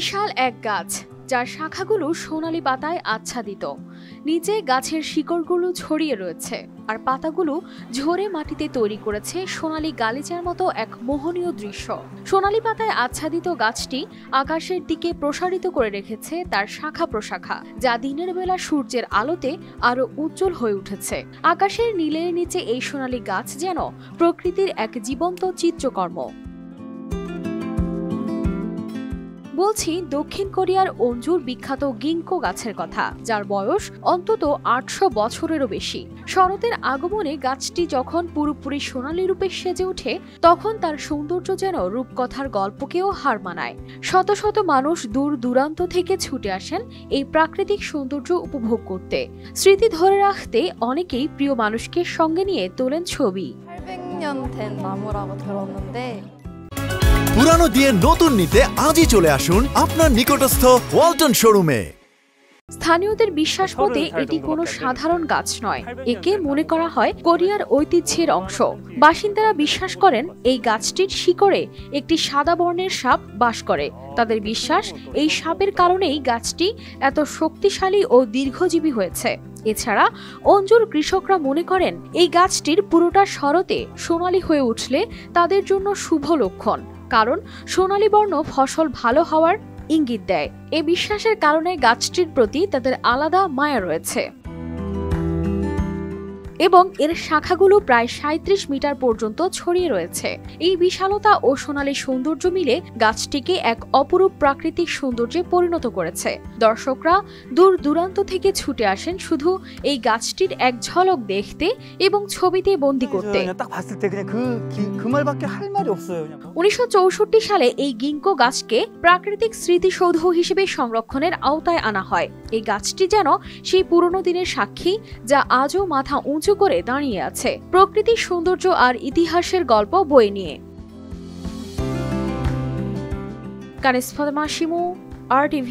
বিশাল এক গাছ, যার শাখাগুলো সোনালী পাতায় আচ্ছাদিত। নিচে গাছের শিকড়গুলো ছড়িয়ে রয়েছে, আর পাতাগুলো ঝরে মাটিতে তৈরি করেছে সোনালী গালিচার মতো এক মোহনীয় দৃশ্য। সোনালী পাতায় আচ্ছাদিত গাছটি আকাশের দিকে প্রসারিত করে রেখেছে তার শাখা প্রশাখা, যা দিনের বেলা সূর্যের আলোতে আরো উজ্জ্বল হয়ে উঠেছে। আকাশের নীলের নিচে এই সোনালী গাছ যেন প্রকৃতির এক জীবন্ত চিত্রকর্ম। বলছি দক্ষিণ কোরিয়ার অঞ্জুর বিখ্যাত গিঙ্কো গাছের কথা, যার বয়স অন্তত ৮০০ বছরেরও বেশি। শরতের আগমনে গাছটি যখন পুরোপুরি সোনালী রূপে সেজে ওঠে, তখন তার সৌন্দর্য যেন রূপকথার গল্পকেও হার মানায়। শত শত মানুষ দূর দূরান্ত থেকে ছুটে আসেন এই প্রাকৃতিক সৌন্দর্য উপভোগ করতে। স্মৃতি ধরে রাখতে অনেকেই প্রিয় মানুষকে সঙ্গে নিয়ে তোলেন ছবি। 800년 된 나무라고 들었는데 পুরানো দিয়ে নতুন নিতে আজই চলে আসুন আপনার নিকটস্থ ওয়ালটন শোরুমে। স্থানীয়দের বিশ্বাস মতে এটি কোনো সাধারণ গাছ নয়, একে মনে করা হয় কোরিয়ার ঐতিহ্যের অংশ। বাসিন্দারা বিশ্বাস করেন এই গাছটির শিকড়ে একটি সাদা বর্ণের সাপ বাস করে। তাদের বিশ্বাস এই সাপের কারণেই গাছটি এত শক্তিশালী ও দীর্ঘজীবী হয়েছে। এছাড়া অঞ্জুর কৃষকরা মনে করেন এই গাছটির পুরোটা শরতে সোনালী হয়ে উঠলে তাদের জন্য শুভ লক্ষণ, কারণ সোনালী বর্ণ ফসল ভালো হওয়ার ইঙ্গিত দেয়। এই বিশ্বাসের কারণে গাছটির প্রতি তাদের আলাদা মায়া রয়েছে এবং এর শাখাগুলো প্রায় ৩৭ মিটার পর্যন্ত ছড়িয়ে রয়েছে। এই বিশালতা ও সোনালী সৌন্দর্য মিলে গাছটিকে এক অপরূপ প্রাকৃতিক সৌন্দর্যে পরিণত করেছে। দর্শকরা দূর দূরান্ত থেকে ছুটে আসেন শুধু এই গাছটির এক ঝলক দেখতে এবং ছবিতে বন্দী করতে। ১৯৬৪ সালে এই গিঙ্কো গাছকে প্রাকৃতিক স্মৃতিসৌধ হিসেবে সংরক্ষণের আওতায় আনা হয়। এই গাছটি যেন সেই পুরনো দিনের সাক্ষী, যা আজও মাথা উঁচু করে দাঁড়িয়ে আছে প্রকৃতির সৌন্দর্য আর ইতিহাসের গল্প বয়ে নিয়ে। কানিস ফাতেমা শিমু, RTV।